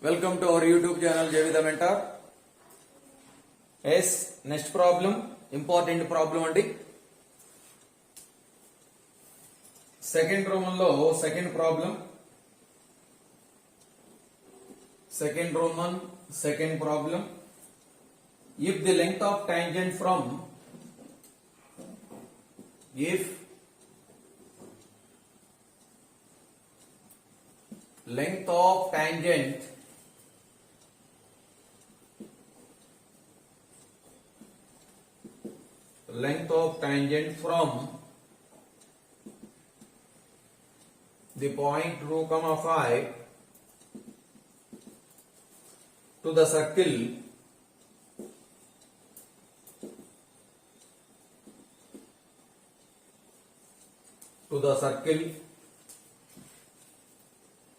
Welcome to our YouTube channel JV the Mentor. Yes, next problem, important problem andi. Second Roman lo second problem. Second Roman second problem. If the length of tangent from length of tangent from the point 2, 5 to the circle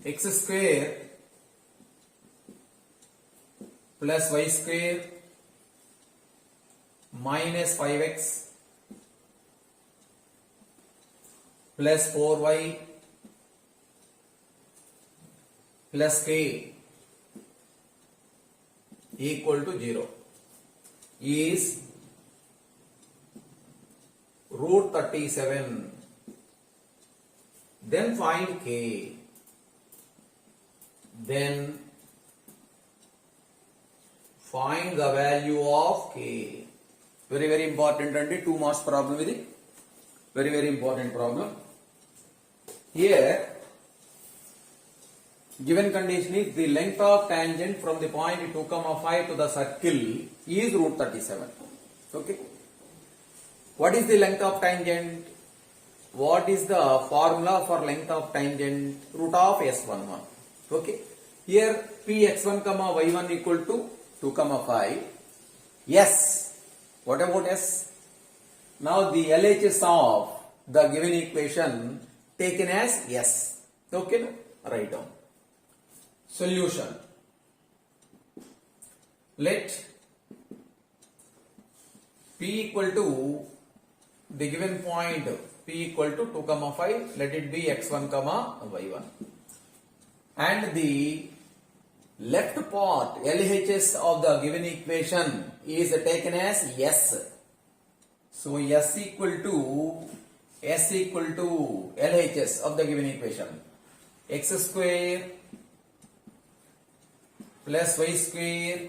x square plus y square minus 5x plus 4y plus k equal to 0 is root 37. Then find k. Then find the value of k. Very important and 2 marks problem with it. Very important problem. Here given condition is the length of tangent from the point 2, 5 to the circle is root 37. Okay. What is the length of tangent? What is the formula for length of tangent? Root of S11. Okay. Here Px1, y1 equal to 2, 5. Yes. What about S? Now the LHS of the given equation taken as S. Okay. Write down. Solution. Let P equal to the given point P equal to 2, 5. Let it be x1, y1. And the left part LHS of the given equation is taken as S. So S equal to LHS of the given equation. X square plus y square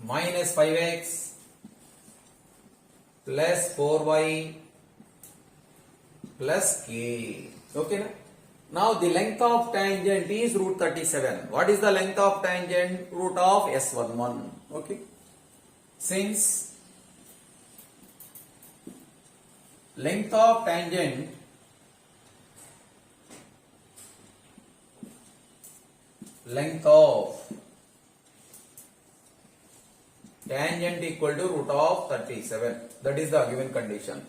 minus 5x plus 4y plus k. Okay. Now the length of tangent is root 37. What is the length of tangent? Root of S11. Okay. Since length of tangent equal to root of 37. That is the given condition.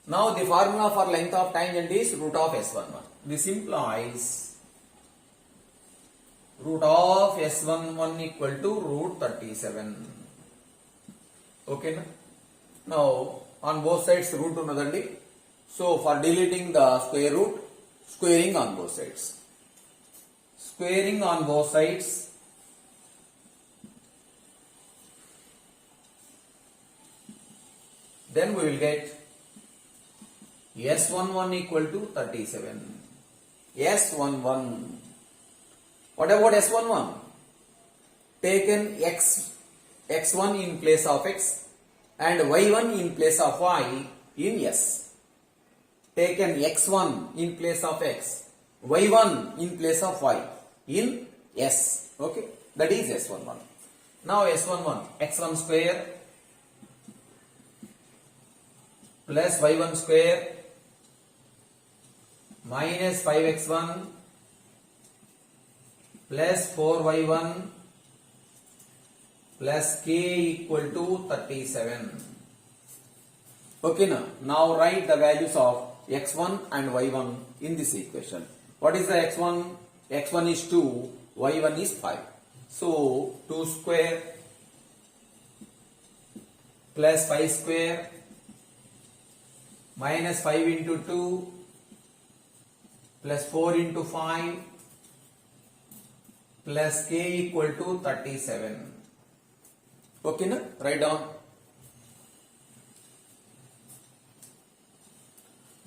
Now the formula for length of tangent is root of S11. This implies root of S11 equal to root 37. Okay. Now on both sides root unnadandi. So for deleting the square root, squaring on both sides. Squaring on both sides. Then we will get S11 equal to 37. S11. What about S11? Taken x1 in place of x and y1 in place of y in S. Taken x1 in place of x, y1 in place of y in S. Okay. That is S11. Now S11, x1 square plus y1 square minus 5x1 plus 4y1 plus k equal to 37. Okay. Now write the values of x1 and y1 in this equation. What is the x1? x1 is 2, y1 is 5. So 2 square plus 5 square minus 5 into 2 plus 4 into 5 plus k equal to 37. Okay, na? Write down.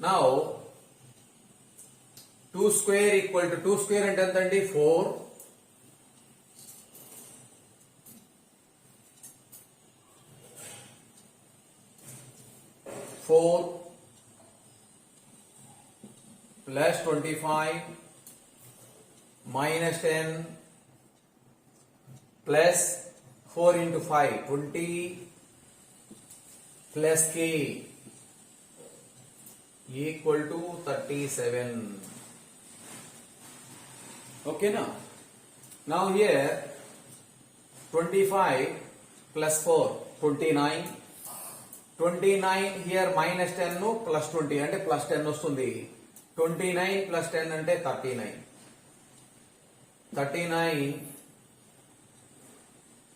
Now 2 square equal to 2 square అంటే ఎంతండి 4 plus 25 minus 10 plus 4 into 5 20 plus k equal to 37. Okay, now here 25 plus 4 29 here minus 10 no plus 20 అంటే plus 10 వస్తుంది 29 plus 10 అంటే 39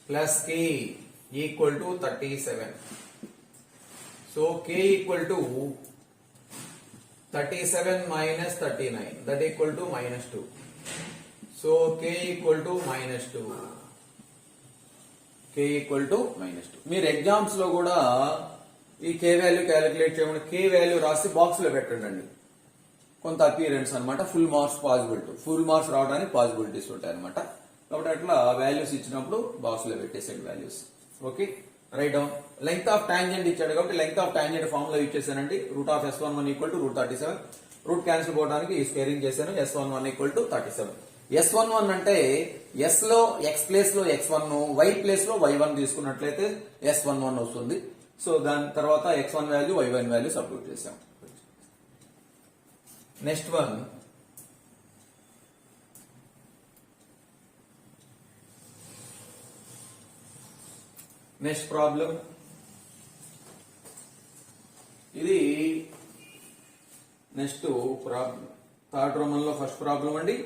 plus k equal to 37. So k equal to 37 minus 39, that equal to minus 2. So k equal to minus 2. K equal to minus 2. మీరు exams లో కూడా ఈ k value calculate చేయమని k value రాసి box లో పెట్టండి. కొంత అపియరెన్స్ అన్నమాట. Full marks possibility, full marks రావడానికి పాసిబిలిటీస్ ఉంటాయి అన్నమాట. కాబట్టి అట్లా వాల్యూస్ ఇచ్చినప్పుడు బాక్స్ లో పెట్టేసేయండి values. Okay, right down. Length of tangent ఇచ్చాడు కాబట్టి length of tangent formula use చేశానండి. Root of S11 equal to root 37. Root cancel పోవడానికి ఈ స్క్వేరింగ్ చేశాను. S11 equal to 37. S11 అంటే S లో X ప్లేస్ లో X1, Y ప్లేస్ లో Y1 తీసుకున్నట్లయితే S11 వస్తుంది. సో దాని తర్వాత X1 value Y1 value substitute చేసాం. Next one, next problem. ఇది నెక్స్ట్ ప్రాబ్లం, థర్డ్ రోమన్ లో ఫస్ట్ ప్రాబ్లం అండి.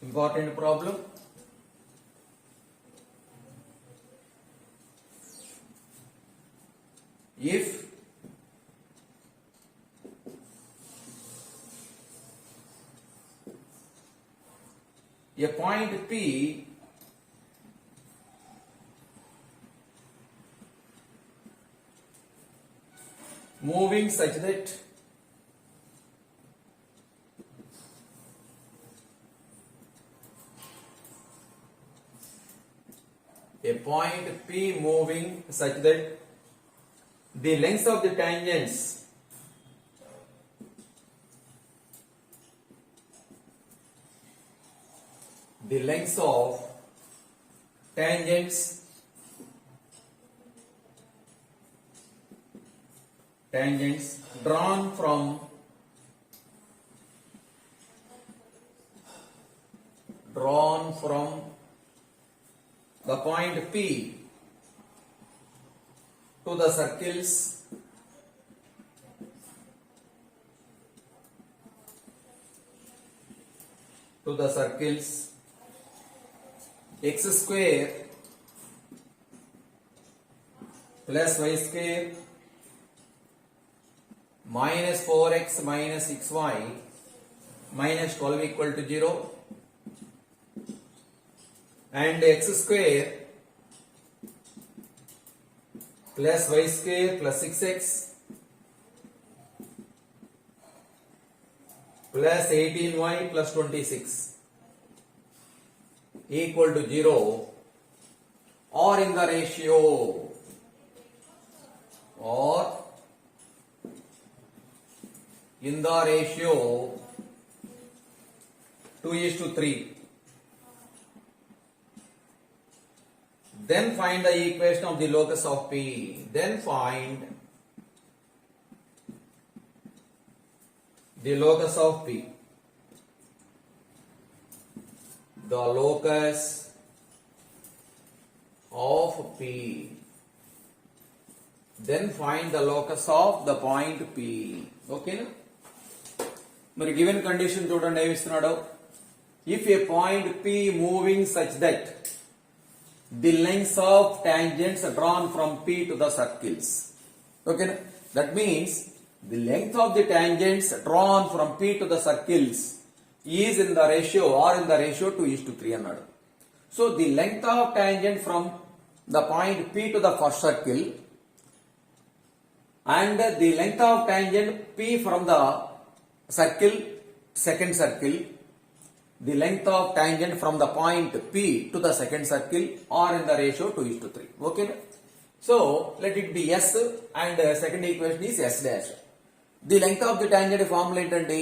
Important problem. If a point P moving such that a point P moving such that the lengths of the tangents tangents drawn from the point P to the circles x square plus y square minus 4x minus 6y minus 12 equal to 0, and x square plus y square plus 6x plus 18y plus 26 equal to 0 or in the ratio 2:3. Then find the equation of the locus of P. Then find the locus of P. The locus of P. Then find the locus of the point P. Okay, na? మరి given condition చూడండి ఏమి ఇస్తున్నాడు. If a point P moving such that the lengths of tangents drawn from P to the circles. ఓకేనా, that means the length of the tangents drawn from P to the circles is in the ratio or in the ratio 2:3 అన్నాడు. So the length of tangent from the point P to the first circle and the length of tangent P from the circle, second circle, the length of tangent from the point P to the second circle are in the ratio 2:3. Okay. So let it be S and second equation is S dash. The length of the tangent formula ఏంటంటే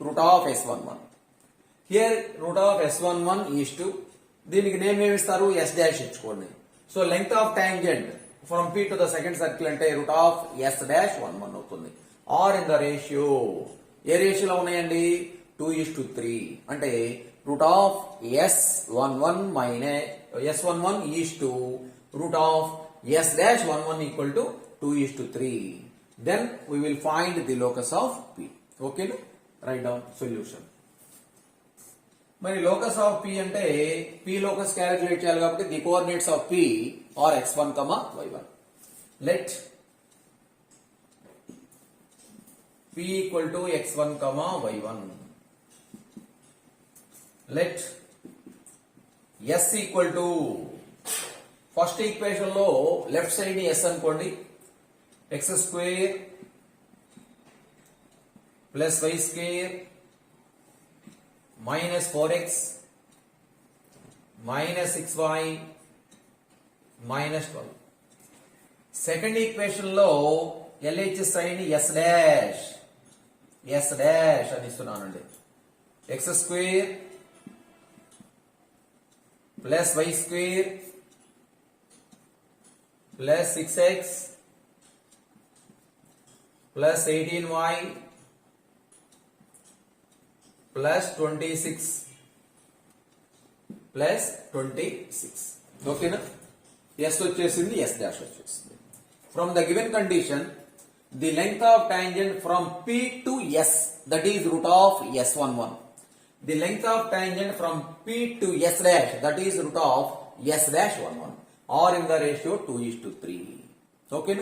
root of S11. Here root of S11 is to దీనికి name ఏమి ఇస్తారు S dash ఇచ్చుకోండి. So length of tangent from P to the second circle అంటే root of S dash 11 అవుతుంది. Or in the ratio ఏ రేషియోలో ఉన్నాయండి 2:3 అంటే root of S11 minus S11 is to root of S dash 11 equal to 2:3. Then we will find the locus of P. Okay, write down solution. మరి locus of P అంటే P locus calculate చేయాలి కాబట్టి the coordinates of P are x1, y1. Let P equal to x1, y1. Let S equal to first equation లో left side ని S అనుకోండి x square plus y square minus 4x minus 6y minus 12. Second equation లో LHS ని S dash అని ఇస్తున్నానండి. x square plus y square plus 6x plus 18y plus 26 plus 26. ఓకేనా? Yes వచ్చేసింది, yes dash వచ్చేసింది. From the given condition the length of tangent from P to S, that is root of S11. The length of tangent from P to S dash, that is root of S dash 11, are in the ratio 2:3. Okay?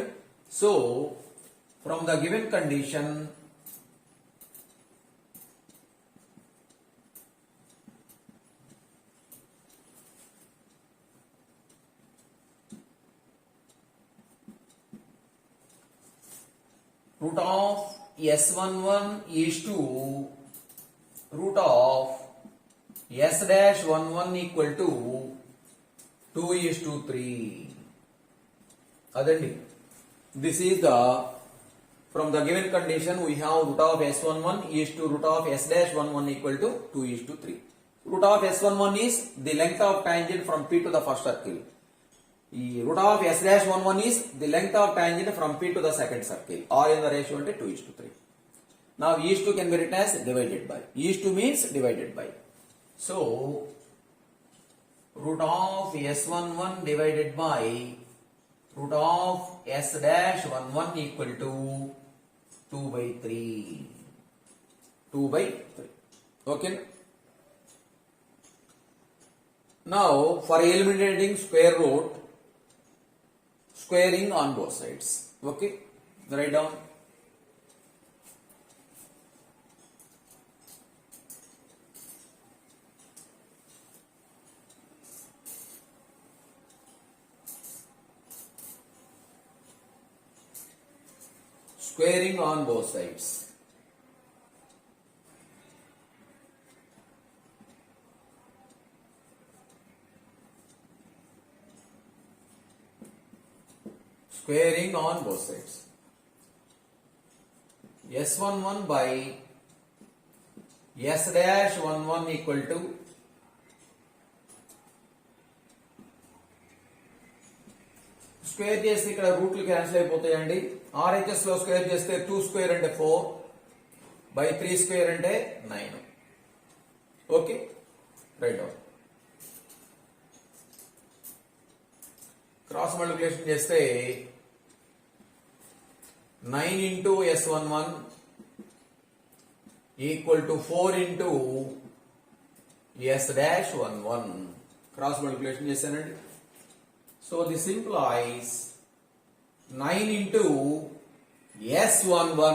So from the given condition root of S11 is to root of S dash 11 equal to 2:3. అదండి. This is the, from the given condition we have root of S11 is to root of S dash 11 equal to 2:3. Root of S11 is the length of tangent from P to the first circle. Root of S dash 11 is the length of tangent from P to the second circle, or in the ratio అంటే 2:3. Now E2 can be written as divided by. E2 means divided by. So root of S11 divided by root of S dash 11 equal to 2/3. 2/3. Okay. Now for eliminating square root, squaring on both sides. Okay, write down. Squaring on both sides. Squaring on both sides. S11 by S dash 11 equal to square చేస్తే ఇక్కడ రూట్లు cancel అయిపోతాయండి. RHS లో square చేస్తే 2 square అంటే 4 by 3 square అంటే 9. Okay, right. Cross multiplication చేస్తే 9 into S11 equal to 4 into S dash 11. Cross multiplication చేశానండి. So this implies 9 into S11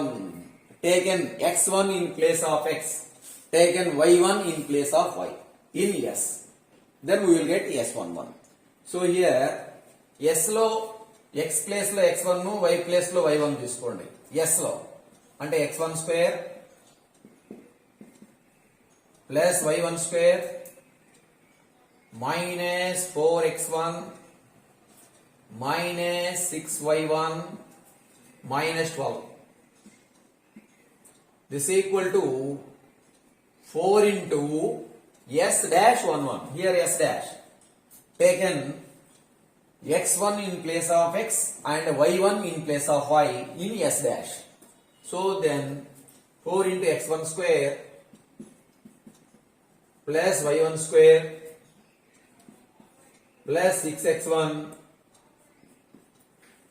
taken x1 in place of x. taken y1 in place of y in S. Then we will get S11. So here S లో x place లో x1 y place లో y1 తీసుకోండి. S లో అంటే x1 square plus y1 square minus 4x1 minus 6y1 minus 12. This equal to 4 into S dash 11. Here S dash. Taken x1 in place of x and y1 in place of y in S dash. So then 4 into x1 square plus y1 square plus 6x1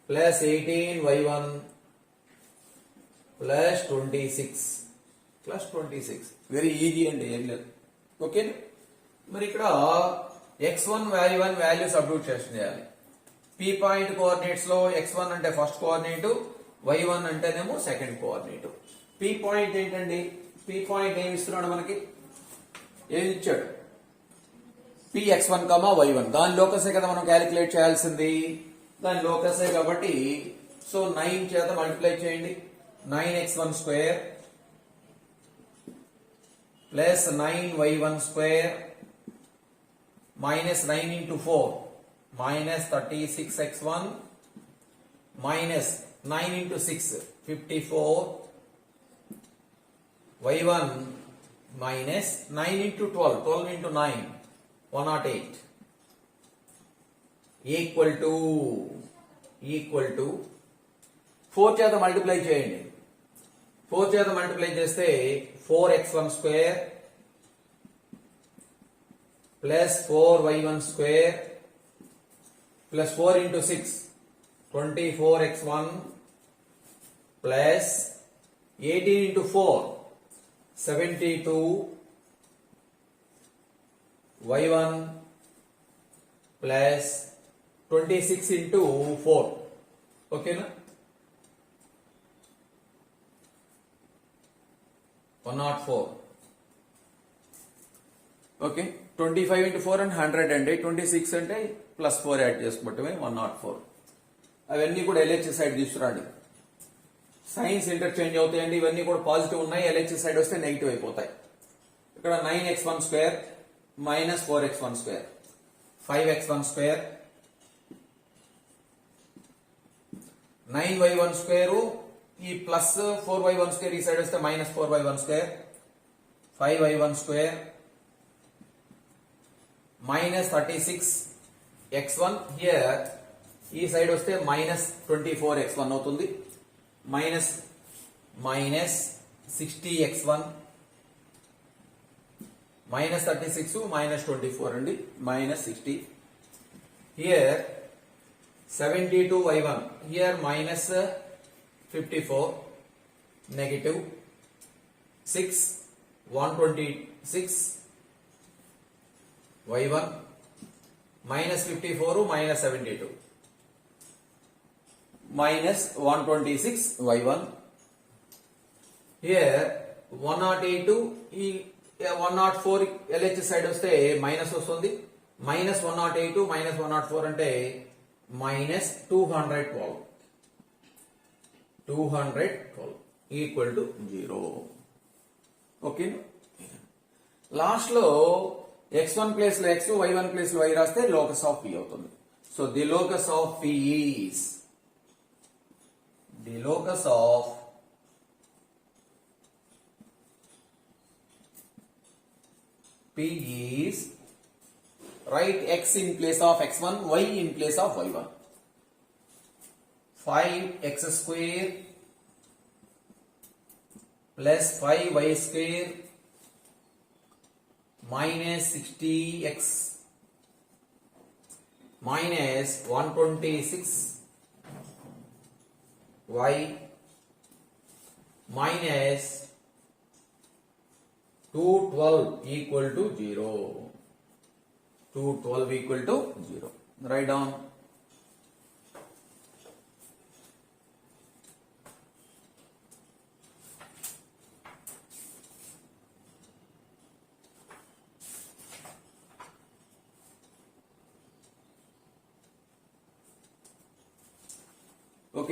plus 18y1 plus 26 very easy and earlier. Okay, మరి ఇక్కడ x1 y1 value substitute చేయాలి. p point coordinates లో x1 అంటే first coordinate, y1 అంటేనేమో second coordinate. p point ఏంటండి? p point ఏమి ఇస్తున్నాడు మనకి? ఏమి ఇచ్చాడు? px1, y1 దాని లోకసే కదా మనం క్యాలిక్యులేట్ చేయాల్సింది. దాని లోకసే కాబట్టి సో 9 చేత మల్టిప్లై చేయండి. 9x1 square plus 9y1 square minus 9 into 4 minus 36x1 minus 9 into 6 54 y1 minus 9 into 12 into 9 108 equal to 4 చేత మల్టిప్లై చేయండి. 4 చేత మల్టిప్లై చేస్తే 4x1 square plus 4y1 square plus 4 into 6 24x1 plus 18 into 4 72 y1 plus 26 into 4. ఓకేనా? 104. Okay, 25 into 4 and 100 అండి. 26 అంటే plus 4 add చేసుకోవటమే 104. అవన్నీ కూడా LHS సైడ్ తీసుకురండి. సైన్స్ ఇంటర్చేంజ్ అవుతాయండి. ఇవన్నీ కూడా పాజిటివ్ ఉన్నాయి. LHS సైడ్ వస్తే నెగిటివ్ అయిపోతాయి. ఇక్కడ 9x1 square minus 4x1 square 5x1 square 9y1 square ఈ ప్లస్ 4y1 స్క్వేర్ ఈ సైడ్ వస్తే minus 4y1 square 5y1 square minus 36x1 here ఈ సైడ్ వస్తే మైనస్ 24x1 అవుతుంది. మైనస్ 60x1 మైనస్ 36 మైనస్ 24 అండి. Minus 60 here 72y1 here minus 54 negative 6 126 y1 minus 54 minus 72 minus 126 y1 here 108 ఈ 104 LHS side వస్తే minus వస్తుంది. Minus 108 minus 104 అంటే minus 212 equal to 0. Okay, last లో x1 place లో x, y1 place లో y రాస్తే locus of p అవుతుంది. So the locus of p is write x in place of x1, y in place of y1. 5x square plus 5y square minus 60x minus 126y minus 212 equal to 0. 212 equal to 0. Write down.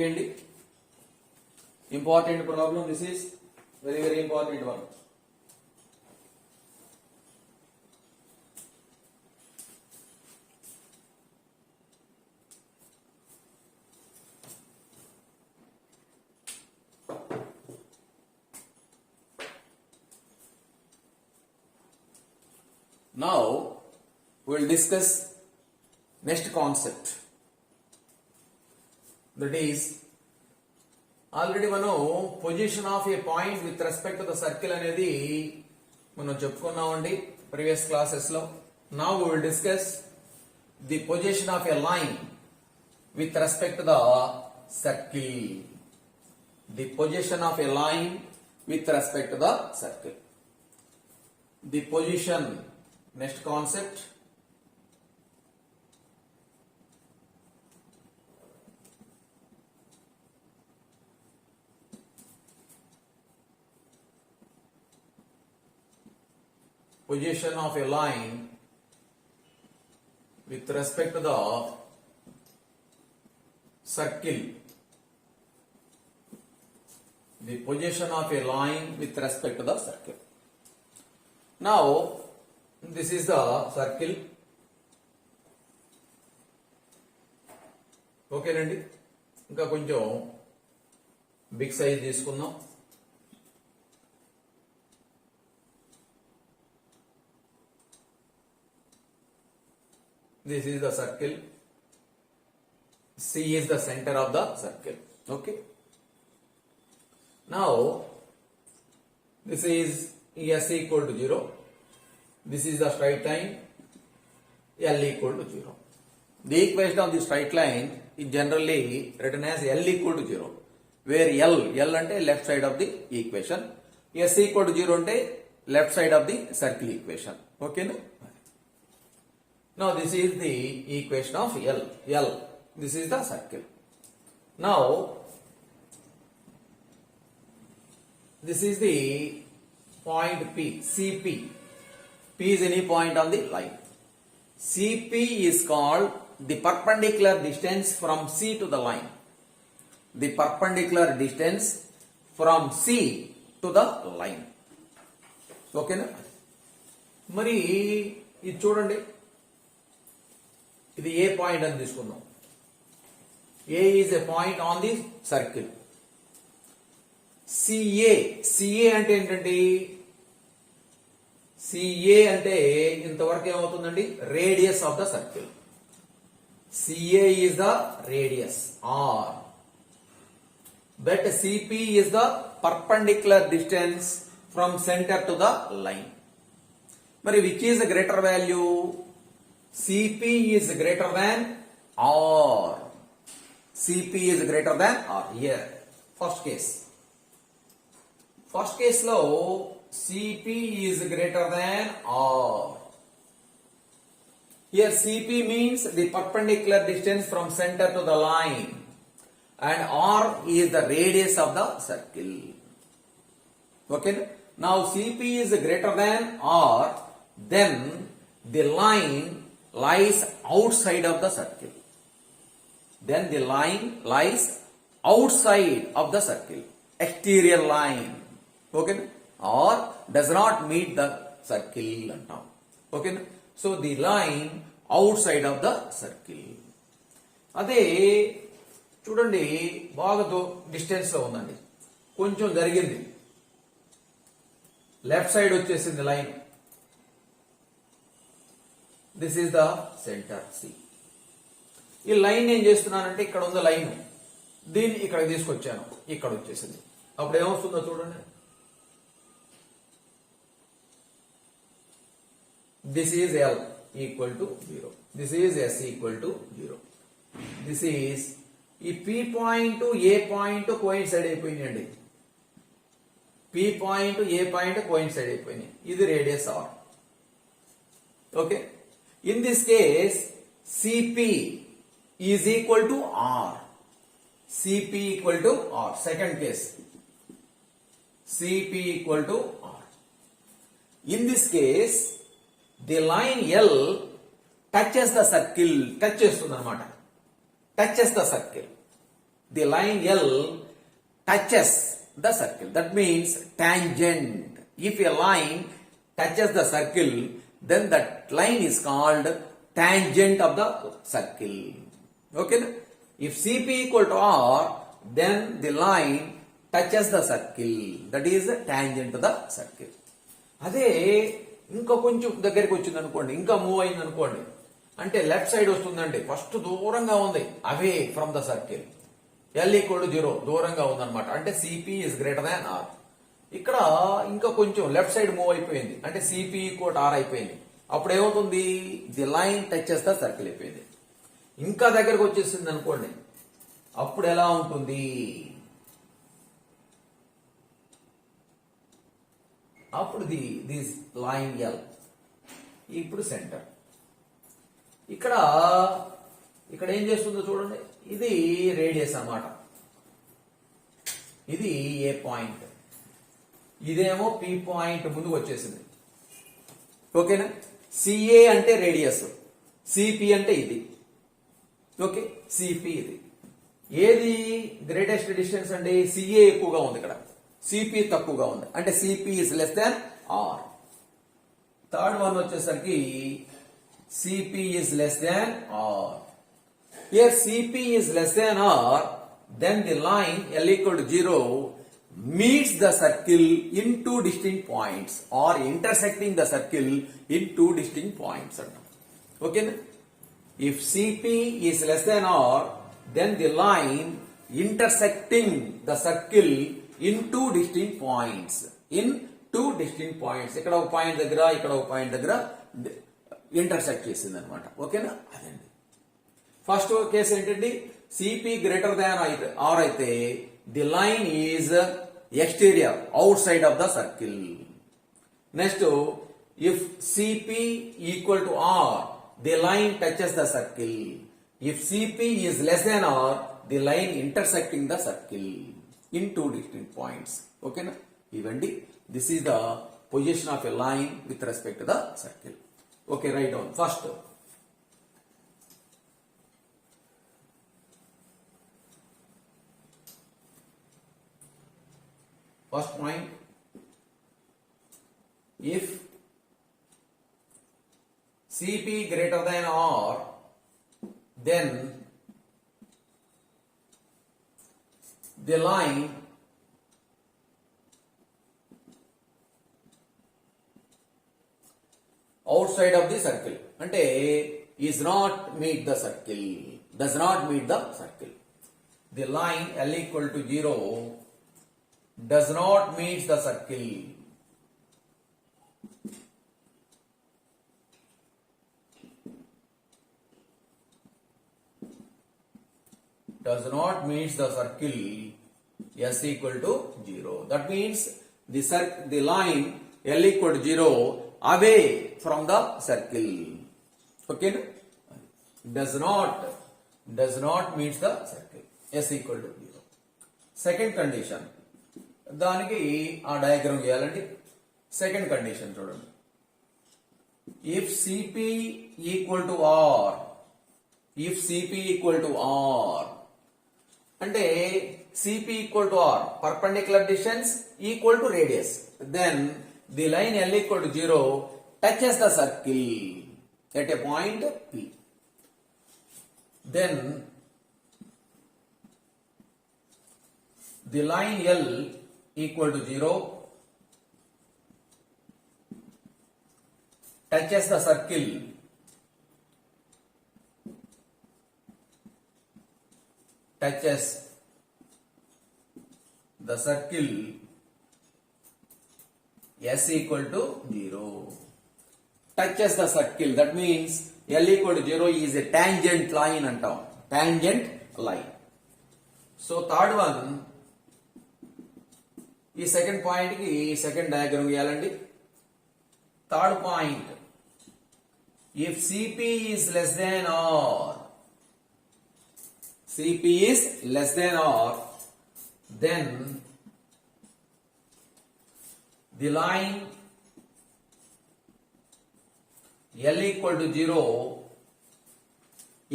Okay అండి, important problem. This is very very important one. Now we will discuss next concept, that is already మనం position of a point with respect to the circle అనేది మనం చెప్పుకున్నామండి previous classes లో. Now we will discuss the position of a line with respect to the circle. The position of a line with respect to the circle. The position, next concept, position of a line with respect to the circle. The position of a line with respect to the circle. Now this is the circle. ఓకేనండి, ఇంకా కొంచెం big size తీసుకుందాం. This is the circle. C is the center of the circle. Okay. Now this is S equal to 0. This is the straight line, L equal to 0. The equation of the straight line is generally written as L equal to 0, where L ante left side of the equation, S equal to 0 ante left side of the circle equation. Okay, no? Now this is the equation of L. This is the circle. Now this is the point P, CP. P is any point on the line. CP is called the perpendicular distance from C to the line. The perpendicular distance from C to the line. Okay na? మరి ఇది చూడండి, ఇది ఏ point అని తీసుకుందాం. A is a point on the circle. CA అంటే ఏంటండి? CA అంటే ఇంతవరకు ఏమవుతుందండి? Radius of the circle. CA is the radius R, but CP is the perpendicular distance from center to the line. మరి which is the greater value? CP is greater than R. CP is greater than R. Here first case లో CP is greater than R. Here CP means the perpendicular distance from center to the line, and R is the radius of the circle. Okay. Now CP is greater than R, then the line lies outside of the circle. Then the line lies outside of the circle, exterior line. Okay. Or does not meet the circle antam. Okay. So the line outside of the circle. అదే చూడండి, బాగా distance లో ఉందండి, కొంచెం జరిగింది, left side వచ్చేసింది line. This is the centre C. ఈ line ఏం చేస్తున్నానంటే, ఇక్కడ ఉంది లైన్, దీన్ని ఇక్కడ తీసుకొచ్చాను, ఇక్కడ వచ్చేసింది. అప్పుడు ఏమొస్తుందో చూడండి. This is L equal to 0. This is S equal to 0. This is ఈ P పాయింట్ ఏ పాయింట్ కోయిన్సైడ్ అయిపోయినాయండి. P పాయింట్ ఏ పాయింట్ కోయిన్సైడ్ అయిపోయినాయి. ఇది radius R. Okay. In this case CP is equal to R. CP equal to R. Second case, CP equal to R. In this case, the line L touches the circle. Touches the circle. the line L touches the circle. That means tangent. If a line touches the circle, then that line is called tangent of the circle. Okay? If CP equal to R, then the line touches the circle. That is tangent to the circle. అదే ఇంకా కొంచెం దగ్గరికి వచ్చింది అనుకోండి, ఇంకా move అయింది అనుకోండి, అంటే లెఫ్ట్ సైడ్ వస్తుందండి, ఫస్ట్ దూరంగా ఉంది, away from the circle, L equal to 0 దూరంగా ఉందన్నమాట, అంటే CP is greater than are. ఇక్కడ ఇంకా కొంచెం లెఫ్ట్ సైడ్ మూవ్ అయిపోయింది, అంటే సిపి ఈక్వల్ టు ఆర్ అయిపోయింది. అప్పుడు ఏమవుతుంది, the line touches the circle అయిపోయింది. ఇంకా దగ్గరకు వచ్చేసింది అనుకోండి, అప్పుడు ఎలా ఉంటుంది, అప్పుడు దిస్ లైన్ ఎల్ ఇప్పుడు సెంటర్. ఇక్కడ ఏం చేస్తుందో చూడండి, ఇది రేడియస్ అన్నమాట, ఇది ఏ పాయింట్, ఇదేమో పి పాయింట్ ముందుకు వచ్చేసింది. ఓకేనా? సిఏ అంటే రేడియస్, సిపి అంటే ఇది. ఓకే, సిపి ఇది. ఏది గ్రేటెస్ట్ డిస్టెన్స్ అంటే సిఏ ఎక్కువగా ఉంది, ఇక్కడ సిపి తక్కువగా ఉంది, అంటే CP is less than R. Third one వచ్చేసరికి CP is less than R. Here CP is less than R, then the line L equal to 0 meets the circle in two distinct points or intersecting the circle in two distinct points. Okay? If CP is less than R, then the line intersecting the circle in two distinct points. In two distinct points. ఇక్కడ ఒక point దగ్గర, ఇక్కడ ఒక point దగ్గర intersect చేసింది అనమాట. ఓకేనా? అదండి. ఫస్ట్ కేసు ఏంటండి, సిపి గ్రేటర్ దాన్ ఆర్ అయితే the line is exterior, outside of the circle. Next, if CP equal to R, the line touches the circle. If CP is less than R, the line intersecting the circle in two distinct points. ఓకేనా? ఇవండి, this is the position of a line with respect to the circle. Okay, right down. First point, if CP greater than R, then the line outside of the circle, ante is not meet the circle, does not meet the circle. The line L equal to 0 does not meet the circle. Does not meet the circle S equal to 0. That means the line L equal to 0 away from the circle. Okay? Does not meet the circle S equal to 0. Second condition. దానికి ఆ diagram గీయాలండి. Second condition చూడండి, if CP equal to R, if CP equal to R అంటే CP equal to R, perpendicular distance equal to radius, then the line L equal to 0 touches the circle at a point P. Then the line L equal to 0 touches the circle S equal to 0. Touches the circle, that means L equal to 0 is a tangent line antam, tangent line. So third one, ఈ second point కి second diagram గీయాలండి. Third point, if CP is less than R, CP is less than R, then the line L equal to 0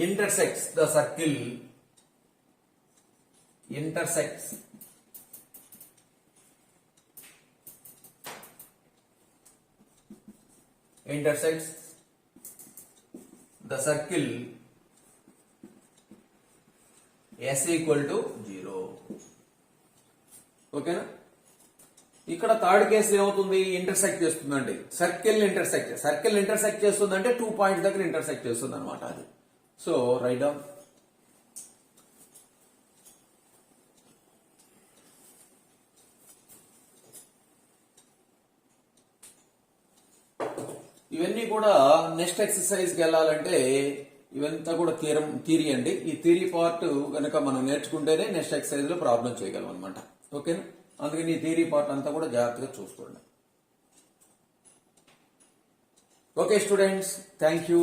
intersects the circle intersects the circle S equal to 0. ఓకేనా? ఇక్కడ third case ఏమవుతుంది? Intersect చేస్తుందండి. Circle intersect చేస్తుందంటే 2 points దగ్గర intersect చేస్తుంది అనమాట అది. So right down ఇవన్నీ కూడా నెక్స్ట్ ఎక్సర్సైజ్ కి వెళ్ళాలంటే ఇవంతా కూడా థియరీ అండి. ఈ థియరీ పార్ట్ కనుక మనం నేర్చుకుంటేనే నెక్స్ట్ ఎక్సర్సైజ్ లో ప్రాబ్లం చేయగలం అనమాట. ఓకేనా? అందుకని ఈ థియరీ పార్ట్ అంతా కూడా జాగ్రత్తగా చూసుకోండి. Okay students, thank you.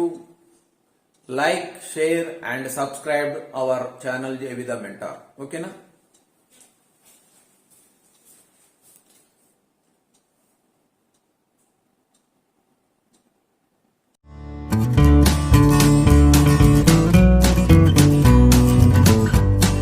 Like, share and subscribe our channel JV the Mentor. ఓకేనా?